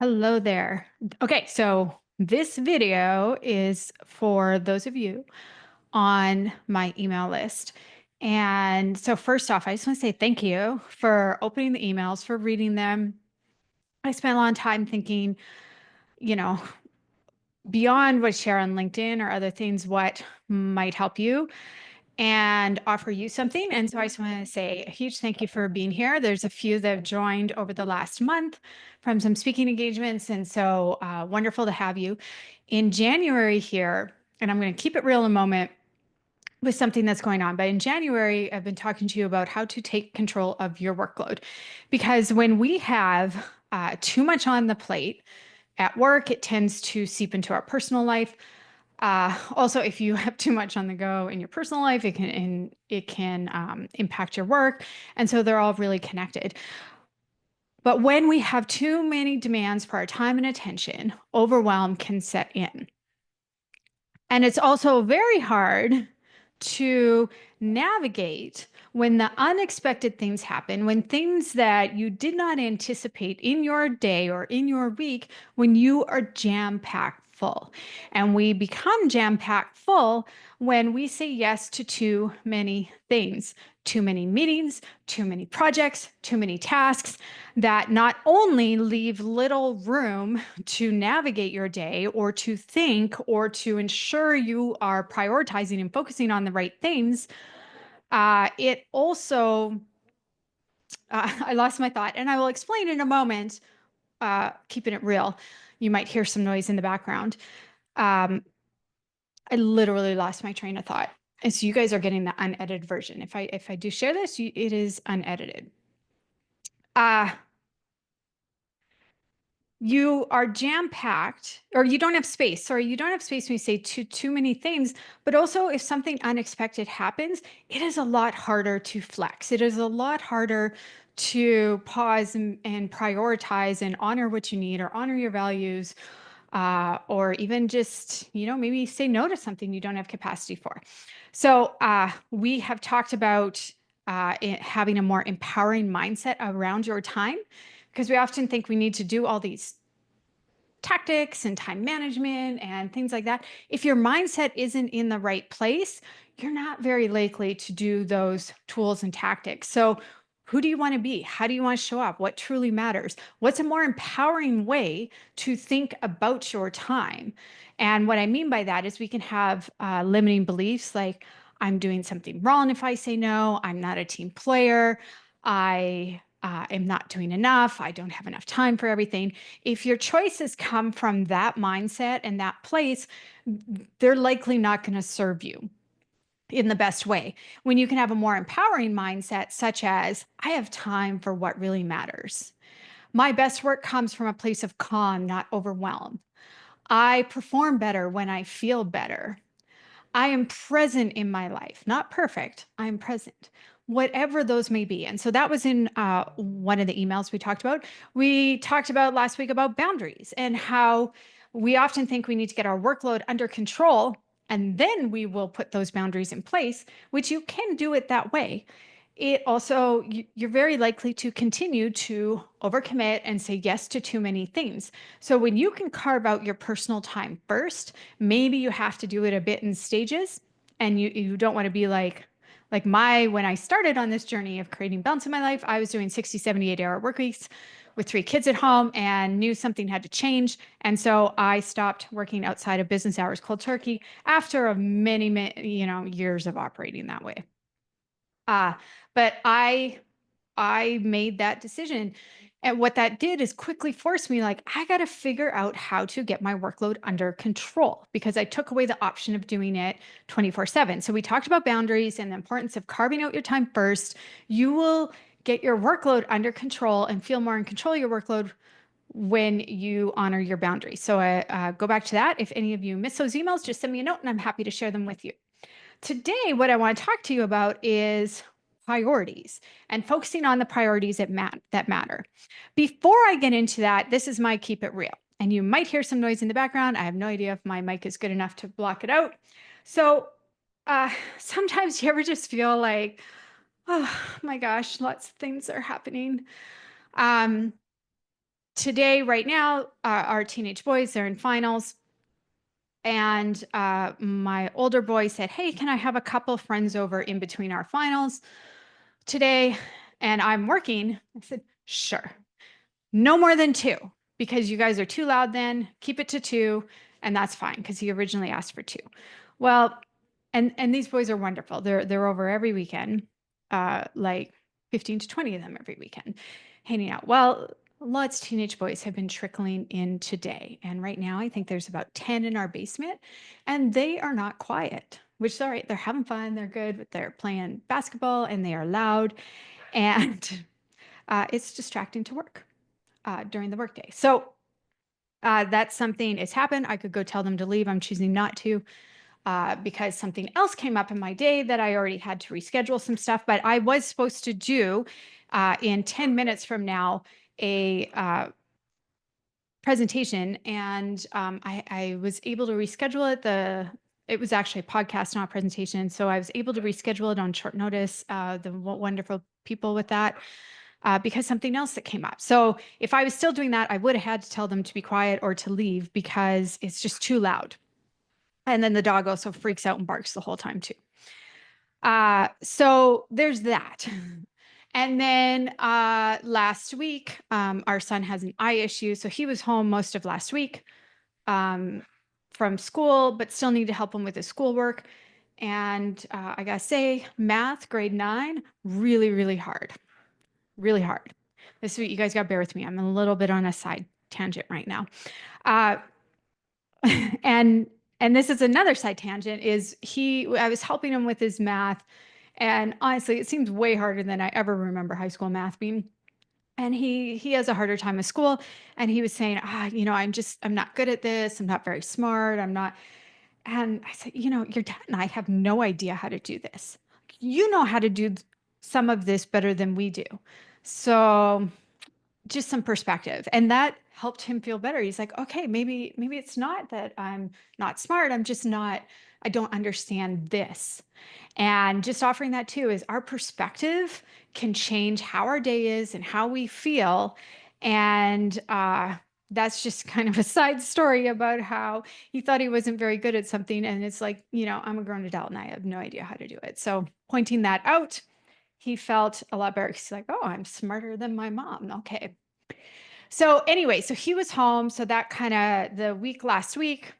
Hello there. Okay, so this video is for those of you on my email list. And so, first off, I just want to say thank you for opening the emails, for reading them. I spent a lot of time thinking, you know, beyond what I share on LinkedIn or other things, what might help you and offer you something. And so I just want to say a huge thank you for being here. There's a few that have joined over the last month from some speaking engagements. And so wonderful to have you. In January here, and I'm going to keep it real in a moment with something that's going on, but in January, I've been talking to you about how to take control of your workload. Because when we have too much on the plate at work, it tends to seep into our personal life. Also, if you have too much on the go in your personal life, it can impact your work, and so they're all really connected. But when we have too many demands for our time and attention, overwhelm can set in, and it's also very hard to navigate when the unexpected things happen, when things that you did not anticipate in your day or in your week, when you are jam packed full. And we become jam packed full when we say yes to too many things, too many meetings, too many projects, too many tasks that not only leave little room to navigate your day or to think or to ensure you are prioritizing and focusing on the right things. It also, I lost my thought and I will explain in a moment, keeping it real. You might hear some noise in the background. Um, I literally lost my train of thought. And so you guys are getting the unedited version. If I do share this, it is unedited. Uh, you are jam packed, or you don't have space. Sorry, you don't have space when you say too many things. But also, if something unexpected happens, it is a lot harder to flex. It is a lot harder to pause and prioritize and honor what you need or honor your values, or even just maybe say no to something you don't have capacity for. So we have talked about having a more empowering mindset around your time because we often think we need to do all these tactics and time management and things like that. If your mindset isn't in the right place, you're not very likely to do those tools and tactics. So, who do you want to be? How do you want to show up? What truly matters? What's a more empowering way to think about your time? And what I mean by that is we can have limiting beliefs like, I'm doing something wrong if I say no, I'm not a team player, I am not doing enough, I don't have enough time for everything. If your choices come from that mindset and that place, they're likely not going to serve you in the best way. When you can have a more empowering mindset, such as, I have time for what really matters. My best work comes from a place of calm, not overwhelm. I perform better when I feel better. I am present in my life, not perfect. I am present, whatever those may be. And so that was in one of the emails we talked about. We talked about last week about boundaries and how we often think we need to get our workload under control and then we will put those boundaries in place, which you can do it that way. It also, you're very likely to continue to overcommit and say yes to too many things. So when you can carve out your personal time first, maybe you have to do it a bit in stages, and you don't want to be like when I started on this journey of creating balance in my life, I was doing 60, 78-hour work weeks with 3 kids at home and knew something had to change. And so I stopped working outside of business hours cold turkey after a many years of operating that way. Uh, but I made that decision. And what that did is quickly force me, like, I got to figure out how to get my workload under control because I took away the option of doing it 24/7. So we talked about boundaries and the importance of carving out your time first. You will get your workload under control and feel more in control of your workload when you honor your boundaries. So go back to that. If any of you miss those emails, just send me a note and I'm happy to share them with you. Today, what I want to talk to you about is priorities and focusing on the priorities that matter. Before I get into that, this is my keep it real. And you might hear some noise in the background. I have no idea if my mic is good enough to block it out. So sometimes you ever just feel like, oh my gosh, lots of things are happening. Um, Today, right now, our teenage boys, they're in finals. And my older boy said, "Hey, can I have a couple friends over in between our finals today?" And I'm working. I said, "Sure. No more than two because you guys are too loud then. Keep it to two, and that's fine because he originally asked for two." Well, and these boys are wonderful. They're over every weekend, like 15 to 20 of them every weekend, hanging out. Well, lots of teenage boys have been trickling in today, and right now I think there's about 10 in our basement, and they are not quiet. Which is all right. They're having fun. They're good. But they're playing basketball and they are loud, and it's distracting to work during the workday. So that's something has happened. I could go tell them to leave. I'm choosing not to because something else came up in my day that I already had to reschedule some stuff. But I was supposed to do in 10 minutes from now a presentation, and I was able to reschedule it. It was actually a podcast, not a presentation, so I was able to reschedule it on short notice. The wonderful people with that because something else that came up. So if I was still doing that, I would have had to tell them to be quiet or to leave because it's just too loud. And then the dog also freaks out and barks the whole time too. So there's that. And then last week, our son has an eye issue. So he was home most of last week from school, but still need to help him with his schoolwork. And I got to say, math, grade 9, really, really hard. Really hard. This week, you guys got to bear with me. I'm a little bit on a side tangent right now. Uh, and and this is another side tangent is I was helping him with his math, and honestly it seems way harder than I ever remember high school math being. And he has a harder time with school, and he was saying, I'm not good at this, I'm not very smart, I'm not. And I said, your dad and I have no idea how to do this. You know how to do some of this better than we do. So just some perspective, and that helped him feel better. He's like, okay, maybe it's not that I'm not smart, I'm just not, I don't understand this. And just offering that too is our perspective can change how our day is and how we feel. And that's just kind of a side story about how he thought he wasn't very good at something, and it's like, I'm a grown adult and I have no idea how to do it. So pointing that out, he felt a lot better. He's like, oh, I'm smarter than my mom. Okay. So anyway, so he was home. So that kind of the week last week,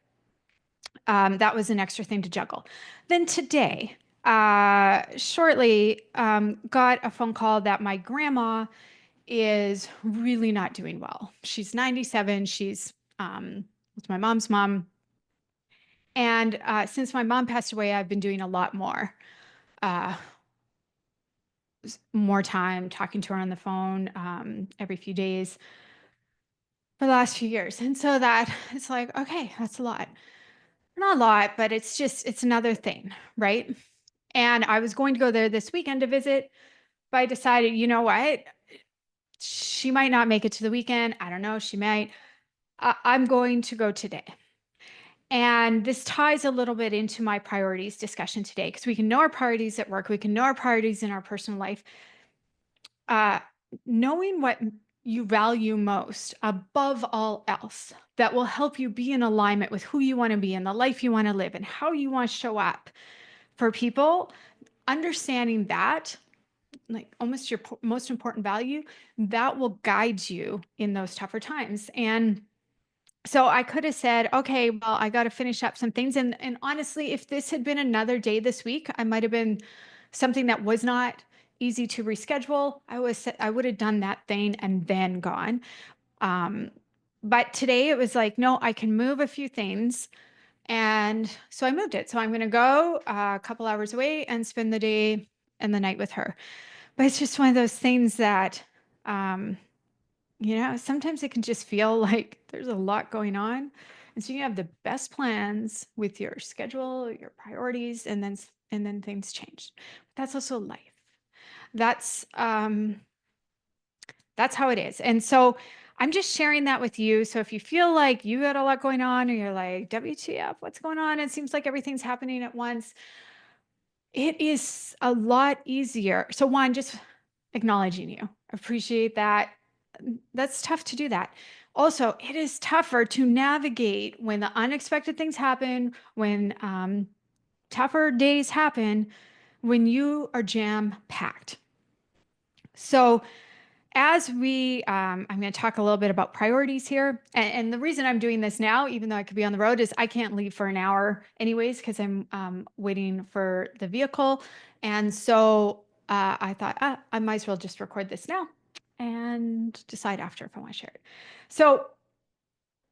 that was an extra thing to juggle. Then today, shortly, got a phone call that my grandma is really not doing well. She's 97. It's my mom's mom. And since my mom passed away, I've been doing a lot uh, more time talking to her on the phone every few days for the last few years. And so that it's like, okay, that's a lot. Not a lot, but it's another thing, right? And I was going to go there this weekend to visit, but I decided, you know what? She might not make it to the weekend. I don't know. She might. I'm going to go today. And this ties a little bit into my priorities discussion today because we can know our priorities at work, we can know our priorities in our personal life. Uh, Knowing what you value most above all else that will help you be in alignment with who you want to be and the life you want to live and how you want to show up for people, understanding that, like almost your most important value, that will guide you in those tougher times. And so I could have said, okay, well, I got to finish up some things. And honestly, if this had been another day this week, I might have been something that was not easy to reschedule. I would have done that thing and then gone. Um, but today it was like, no, I can move a few things. And so I moved it. So I'm going to go a couple hours away and spend the day and the night with her. But it's just one of those things that, um, sometimes it can just feel like there's a lot going on. And so you have the best plans with your schedule, your priorities, and then things change. But that's also life. That's that's how it is. And so I'm just sharing that with you. So if you feel like you got a lot going on or you're like, WTF, what's going on? It seems like everything's happening at once. It is a lot easier. So one, just acknowledging you. Appreciate that. That's tough to do that. Also, it is tougher to navigate when the unexpected things happen, when tougher days happen, when you are jam packed. So, I'm going to talk a little bit about priorities here. And the reason I'm doing this now, even though I could be on the road, is I can't leave for an hour anyways, because I'm waiting for the vehicle. And so I thought, I might as well just record this now and decide after if I want to share it. So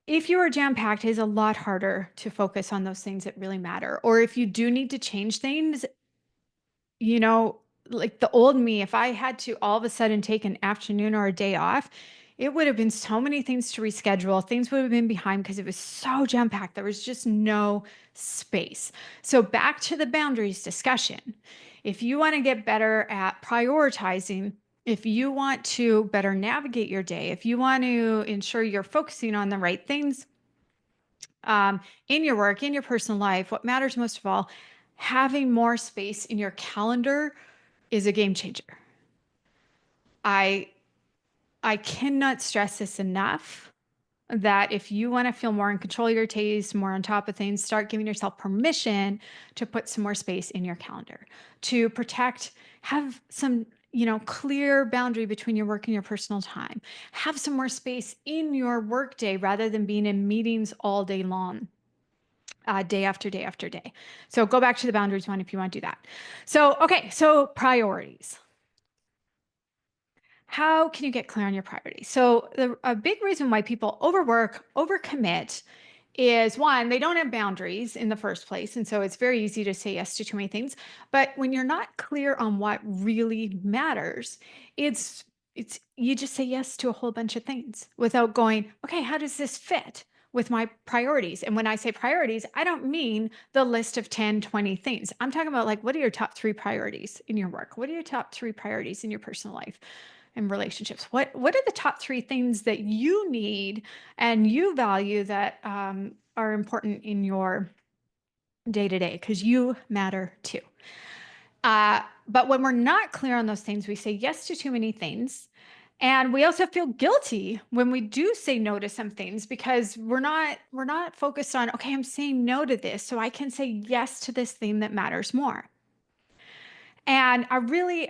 if you are jam packed, it is a lot harder to focus on those things that really matter. Or if you do need to change things, you know, like the old me, if I had to all of a sudden take an afternoon or a day off, it would have been so many things to reschedule. Things would have been behind because it was so jam packed. There was just no space. So, back to the boundaries discussion. If you want to get better at prioritizing, if you want to better navigate your day, if you want to ensure you're focusing on the right things in your work, in your personal life, what matters most of all, having more space in your calendar is a game changer. I I cannot stress this enough that if you want to feel more in control of your taste, more on top of things, start giving yourself permission to put some more space in your calendar, to protect, have some, clear boundary between your work and your personal time. Have some more space in your workday rather than being in meetings all day long. Day after day after day. So go back to the boundaries one if you want to do that. So, okay, so priorities. How can you get clear on your priorities? So, a big reason why people overwork, overcommit is one, they don't have boundaries in the first place. And so it's very easy to say yes to too many things. But when you're not clear on what really matters, it's you just say yes to a whole bunch of things without going, okay, how does this fit with my priorities? And when I say priorities, I don't mean the list of 10, 20 things. I'm talking about like, what are your top 3 priorities in your work? What are your top 3 priorities in your personal life? And relationships. What are the top 3 things that you need and you value that are important in your day to day? Because you matter too. But when we're not clear on those things, we say yes to too many things. And we also feel guilty when we do say no to some things because we're not focused on, okay, I'm saying no to this so I can say yes to this thing that matters more. And a really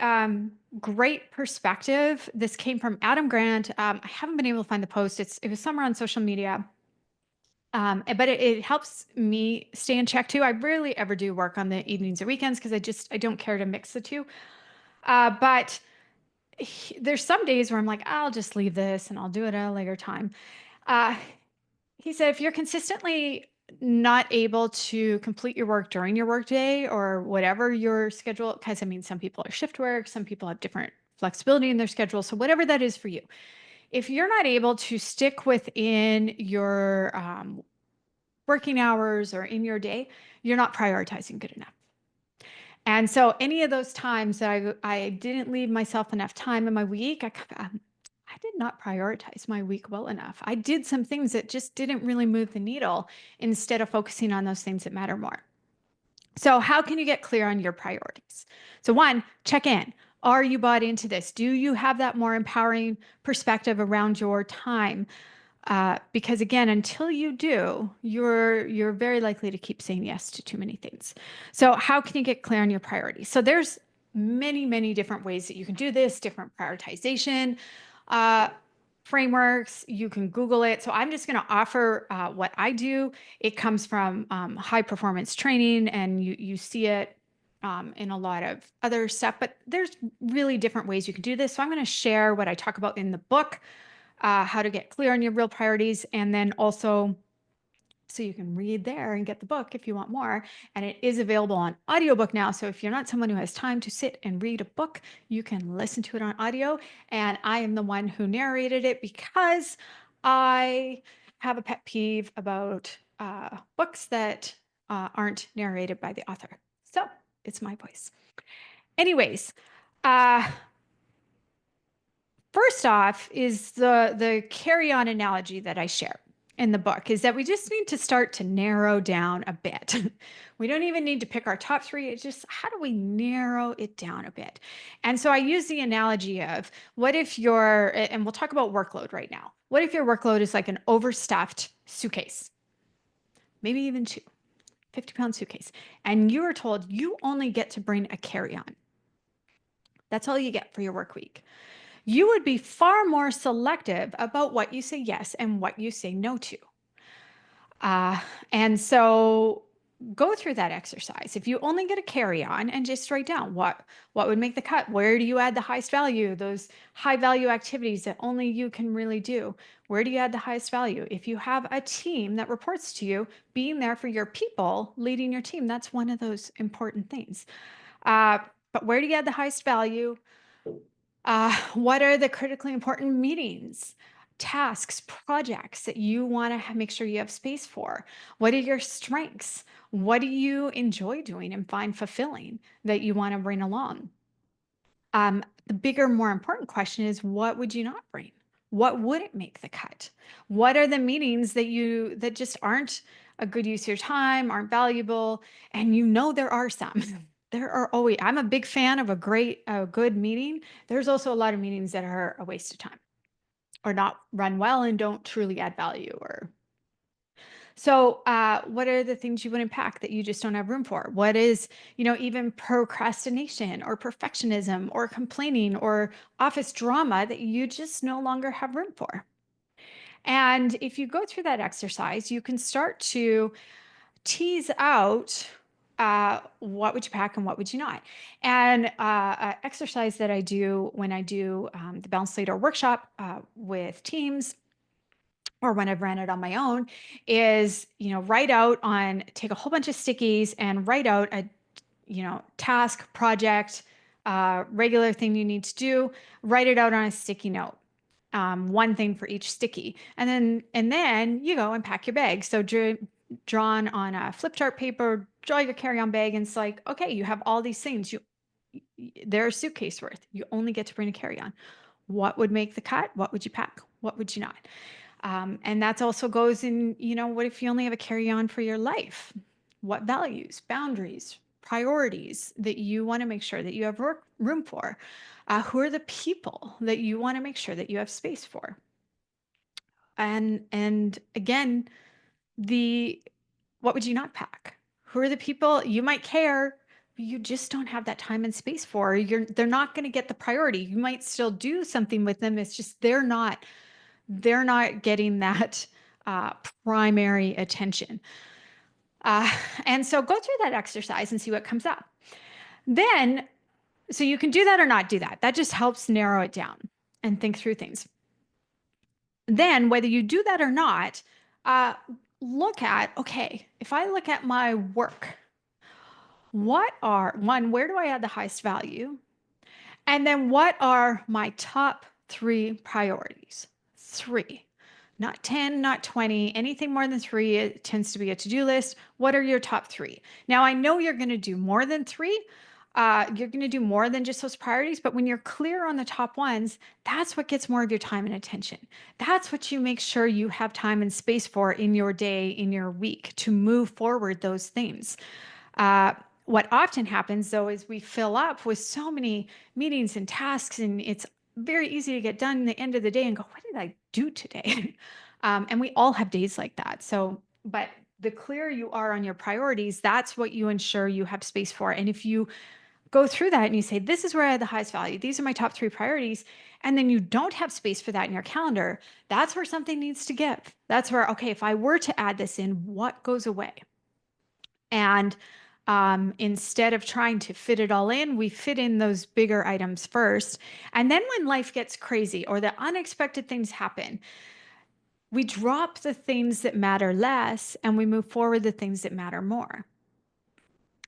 great perspective. This came from Adam Grant. I haven't been able to find the post. It was somewhere on social media, but it helps me stay in check too. I rarely ever do work on the evenings or weekends because I don't care to mix the two. But there's some days where I'm like, I'll just leave this and I'll do it at a later time. Uh, he said, if you're consistently not able to complete your work during your workday or whatever your schedule, because I mean, some people are shift work, some people have different flexibility in their schedule. So, whatever that is for you, if you're not able to stick within your working hours or in your day, you're not prioritizing good enough. And so, any of those times that I didn't leave myself enough time in my week, I did not prioritize my week well enough. I did some things that just didn't really move the needle instead of focusing on those things that matter more. So, how can you get clear on your priorities? So, one, check in. Are you bought into this? Do you have that more empowering perspective around your time? Because again, until you do, you're very likely to keep saying yes to too many things. So, how can you get clear on your priorities? So, there's many different ways that you can do this. Different prioritization uh, frameworks. You can Google it. So, I'm just going to offer what I do. It comes from high performance training, and you see it in a lot of other stuff. But there's really different ways you can do this. So, I'm going to share what I talk about in the book, how to get clear on your real priorities, and then also so you can read there and get the book if you want more. And it is available on audiobook now. So if you're not someone who has time to sit and read a book, you can listen to it on audio. And I am the one who narrated it because I have a pet peeve about books that aren't narrated by the author. So it's my voice. Anyways, uh, first off is the carry-on analogy that I share. in the book is that we just need to start to narrow down a bit. We don't even need to pick our top three. It's just how do we narrow it down a bit? And so I use the analogy of what if and we'll talk about workload right now. What if your workload is like an overstuffed suitcase, maybe even two, 50-pound suitcase, and you are told you only get to bring a carry-on. That's all you get for your work week. You would be far more selective about what you say yes and what you say no to. Uh, and so go through that exercise. If you only get a carry on and just write down what would make the cut, where do you add the highest value, those high value activities that only you can really do, where do you add the highest value? If you have a team that reports to you, being there for your people, leading your team, that's one of those important things. But where do you add the highest value? What are the critically important meetings, tasks, projects that you want to make sure you have space for? What are your strengths? What do you enjoy doing and find fulfilling that you want to bring along? The bigger, more important question is, what would you not bring? What wouldn't make the cut? What are the meetings that just aren't a good use of your time, aren't valuable? And there are some. There are always, I'm a big fan of a good meeting. There's also a lot of meetings that are a waste of time or not run well and don't truly add value. So, what are the things you wouldn't pack that you just don't have room for? What is, even procrastination or perfectionism or complaining or office drama that you just no longer have room for? And if you go through that exercise, you can start to tease out what would you pack and what would you not. And exercise that I do when I do the Balanced Leader workshop with teams or when I've ran it on my own is, take a whole bunch of stickies and write out a, task, project, regular thing you need to do, write it out on a sticky note. One thing for each sticky. And then you go and pack your bag. So drawn on a flip chart paper, draw your carry-on bag, and it's like, okay, you have all these things. They're a suitcase worth. You only get to bring a carry-on. What would make the cut? What would you pack? What would you not? And that also goes in, what if you only have a carry-on for your life? What values, boundaries, priorities that you want to make sure that you have room for? Who are the people that you want to make sure that you have space for? And again, what would you not pack? Who are the people you might care, but you just don't have that time and space for? They're not going to get the priority. You might still do something with them. It's just they're not getting that primary attention. And so go through that exercise and see what comes up. Then, so you can do that or not do that. That just helps narrow it down and think through things. Then, whether you do that or not, look at, okay, if I look at my work, where do I add the highest value? And then what are my top 3 priorities? 3, not 10, not 20, anything more than 3, it tends to be a to-do list. What are your top 3? Now, I know you're going to do more than 3. You're going to do more than just those priorities, but when you're clear on the top ones, that's what gets more of your time and attention. That's what you make sure you have time and space for in your day, in your week to move forward those things. What often happens though is we fill up with so many meetings and tasks, and it's very easy to get done at the end of the day and go, what did I do today? And we all have days like that. But the clearer you are on your priorities, that's what you ensure you have space for. And if you go through that and you say, this is where I have the highest value, these are my top 3 priorities, and then you don't have space for that in your calendar, that's where something needs to give. That's where, okay, if I were to add this in, what goes away? And instead of trying to fit it all in, we fit in those bigger items first. And then when life gets crazy or the unexpected things happen, we drop the things that matter less and we move forward the things that matter more.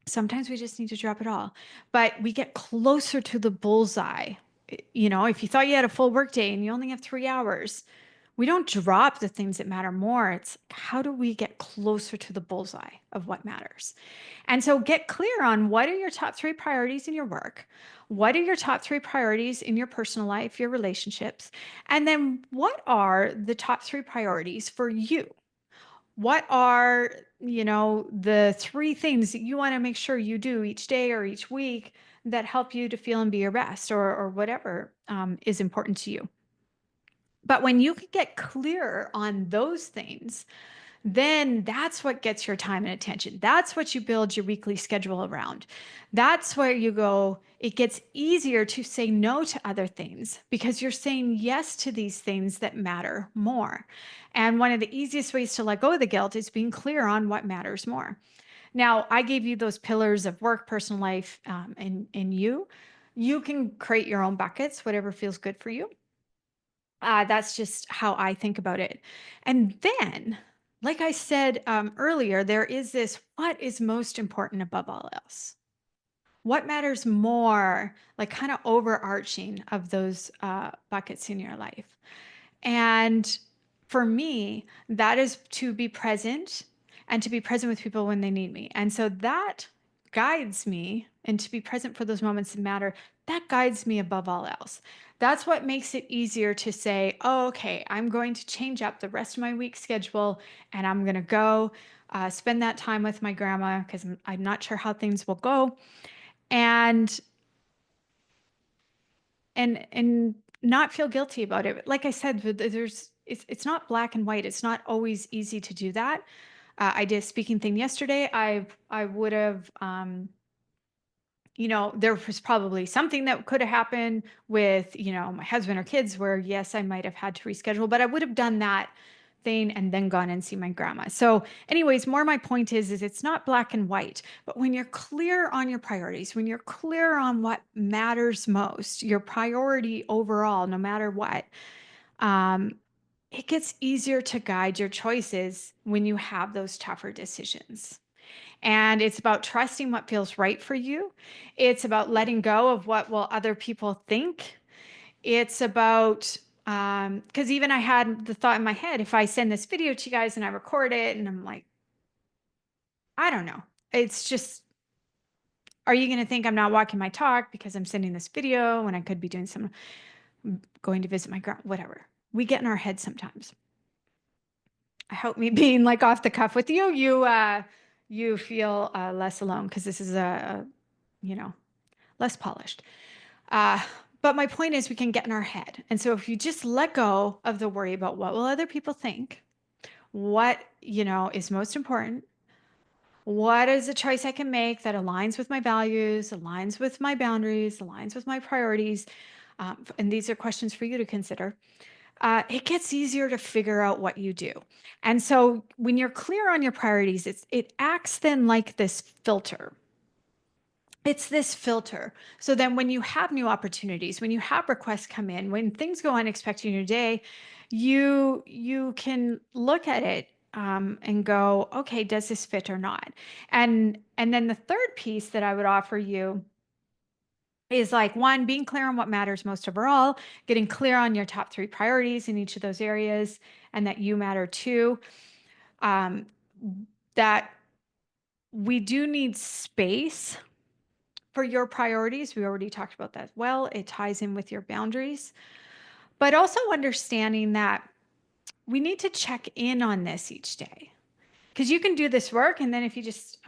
Sometimes we just need to drop it all, but we get closer to the bullseye. If you thought you had a full workday and you only have 3 hours, we don't drop the things that matter more. It's how do we get closer to the bullseye of what matters? And so get clear on what are your top 3 priorities in your work? What are your top 3 priorities in your personal life, your relationships? And then what are the top 3 priorities for you? What are, the three things that you want to make sure you do each day or each week that help you to feel and be your best, or whatever is important to you. But when you can get clear on those things, then that's what gets your time and attention. That's what you build your weekly schedule around. That's where you go. It gets easier to say no to other things because you're saying yes to these things that matter more. And one of the easiest ways to let go of the guilt is being clear on what matters more. Now, I gave you those pillars of work, personal life, and you. You can create your own buckets, whatever feels good for you. That's just how I think about it. And then, like I said earlier, there is this what is most important above all else? What matters more, like kind of overarching of those buckets in your life? And for me, that is to be present and to be present with people when they need me. And so that guides me, and to be present for those moments that matter, that guides me above all else. That's what makes it easier to say, oh, okay, I'm going to change up the rest of my week schedule and I'm going to go spend that time with my grandma because I'm not sure how things will go. And and not feel guilty about it. Like I said, it's not black and white. It's not always easy to do that. I did a speaking thing yesterday. I would have there was probably something that could have happened with, my husband or kids where, yes, I might have had to reschedule, but I would have done that thing and then gone and see my grandma. So, anyways, more my point is it's not black and white, but when you're clear on your priorities, when you're clear on what matters most, your priority overall, no matter what, um, it gets easier to guide your choices when you have those tougher decisions. And it's about trusting what feels right for you. It's about letting go of what will other people think. It's about, because even I had the thought in my head, if I send this video to you guys and I record it and I'm like, I don't know. It's just, are you going to think I'm not walking my talk because I'm sending this video when I could be doing some going to visit my grandma, whatever. We get in our head sometimes. I hope me being like off the cuff with you, you feel less alone because this is you know, less polished. Uh, but my point is, we can get in our head. And so if you just let go of the worry about what will other people think, what, is most important, what is a choice I can make that aligns with my values, aligns with my boundaries, aligns with my priorities, and these are questions for you to consider. It gets easier to figure out what you do. And so when you're clear on your priorities, it acts then like this filter. It's this filter. So then when you have new opportunities, when you have requests come in, when things go unexpected in your day, you can look at it and go, okay, does this fit or not? And then the third piece that I would offer you is like one, being clear on what matters most overall, getting clear on your top three priorities in each of those areas, and that you matter too. Um, that we do need space for your priorities. We already talked about that. Well, it ties in with your boundaries, but also understanding that we need to check in on this each day because you can do this work. And then if you just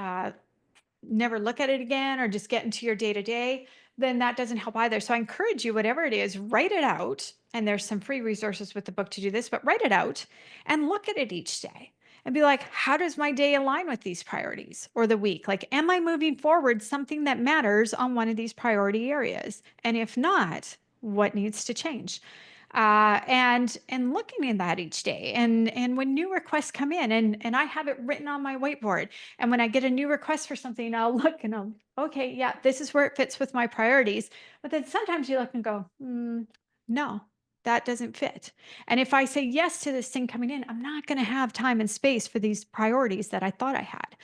never look at it again or just get into your day to day, then that doesn't help either. So I encourage you, whatever it is, write it out. And there's some free resources with the book to do this, but write it out and look at it each day and be like, how does my day align with these priorities or the week? Like, am I moving forward something that matters on one of these priority areas? And if not, what needs to change? And looking at that each day, and when new requests come in, and I have it written on my whiteboard, and when I get a new request for something, I'll look and I'll, okay, yeah, this is where it fits with my priorities. But then sometimes you look and go, no, that doesn't fit. And if I say yes to this thing coming in, I'm not going to have time and space for these priorities that I thought I had.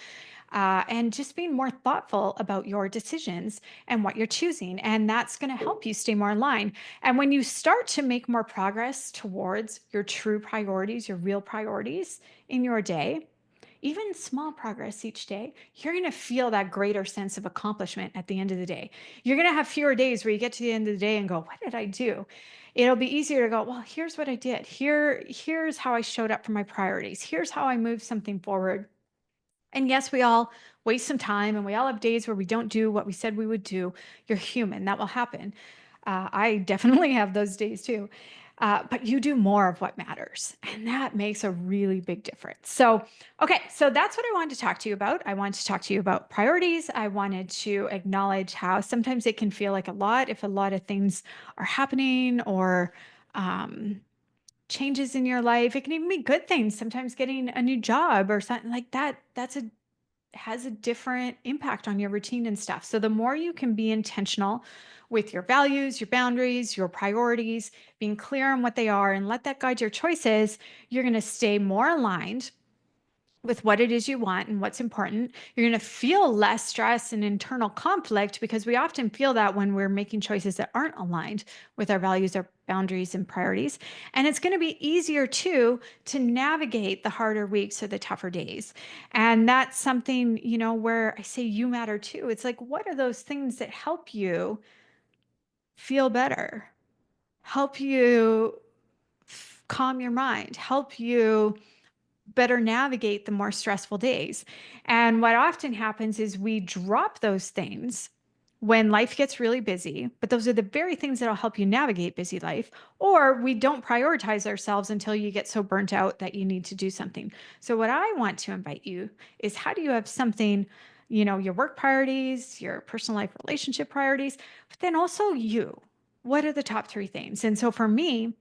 And just being more thoughtful about your decisions and what you're choosing. And that's going to help you stay more in line. And when you start to make more progress towards your true priorities, your real priorities in your day, even small progress each day, you're going to feel that greater sense of accomplishment at the end of the day. You're going to have fewer days where you get to the end of the day and go, what did I do? It'll be easier to go, well, here's what I did. Here's how I showed up for my priorities. Here's how I moved something forward. And yes, we all waste some time and we all have days where we don't do what we said we would do. You're human. That will happen. I definitely have those days too. But you do more of what matters. And that makes a really big difference. So, okay, so that's what I wanted to talk to you about. I wanted to talk to you about priorities. I wanted to acknowledge how sometimes it can feel like a lot if a lot of things are happening or, um, changes in your life. It can even be good things. Sometimes getting a new job or something like that, has a different impact on your routine and stuff. So the more you can be intentional with your values, your boundaries, your priorities, being clear on what they are and let that guide your choices, you're going to stay more aligned with what it is you want and what's important. You're going to feel less stress and internal conflict because we often feel that when we're making choices that aren't aligned with our values, our boundaries, and priorities. And it's going to be easier too to navigate the harder weeks or the tougher days. And that's something, where I say you matter too. It's like, what are those things that help you feel better, help you calm your mind, help you better navigate the more stressful days. And what often happens is we drop those things when life gets really busy, but those are the very things that'll help you navigate busy life, or we don't prioritize ourselves until you get so burnt out that you need to do something. So what I want to invite you is, how do you have something, your work priorities, your personal life relationship priorities, but then also you, what are the top three things? And so for me,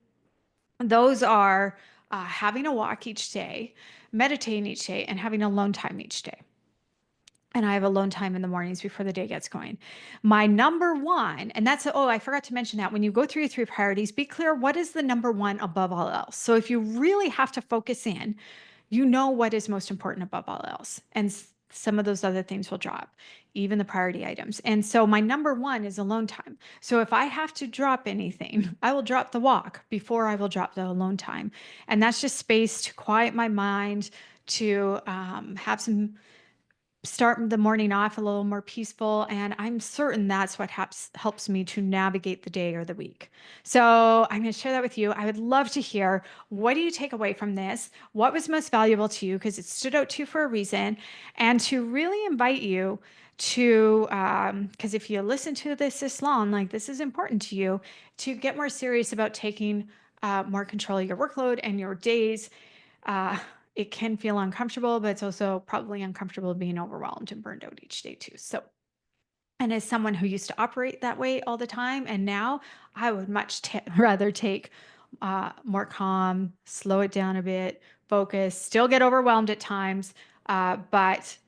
those are having a walk each day, meditating each day, and having alone time each day. And I have alone time in the mornings before the day gets going. My number one, and that's, oh, I forgot to mention that when you go through your three priorities, be clear what is the number one above all else. So if you really have to focus in, you know what is most important above all else. And some of those other things will drop, even the priority items. And so my number one is alone time. So if I have to drop anything, I will drop the walk before I will drop the alone time. And that's just space to quiet my mind, to have some start the morning off a little more peaceful. And I'm certain that's what helps me to navigate the day or the week. So I'm going to share that with you. I would love to hear, what do you take away from this? What was most valuable to you? Because it stood out to you for a reason. And to really invite you to, because if you listen to this long, like this is important to you, to get more serious about taking more control of your workload and your days. uh, it can feel uncomfortable, but it's also probably uncomfortable being overwhelmed and burned out each day too. So, and as someone who used to operate that way all the time, and now I would much rather take more calm, slow it down a bit, focus, still get overwhelmed at times, but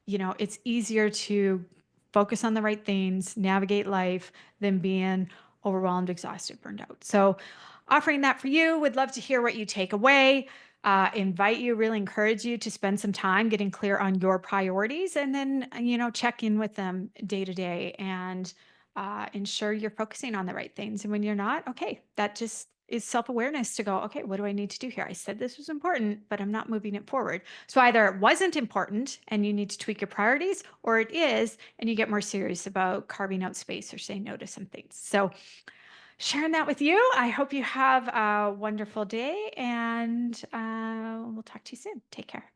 it's easier to focus on the right things, navigate life, than being overwhelmed, exhausted, burned out. So, offering that for you, would love to hear what you take away. Invite you, really encourage you to spend some time getting clear on your priorities, and then, check in with them day to day and ensure you're focusing on the right things. And when you're not, okay, that just is self-awareness to go, okay, what do I need to do here? I said this was important, but I'm not moving it forward. So either it wasn't important and you need to tweak your priorities, or it is and you get more serious about carving out space or saying no to some things. So sharing that with you. I hope you have a wonderful day, and we'll talk to you soon. Take care.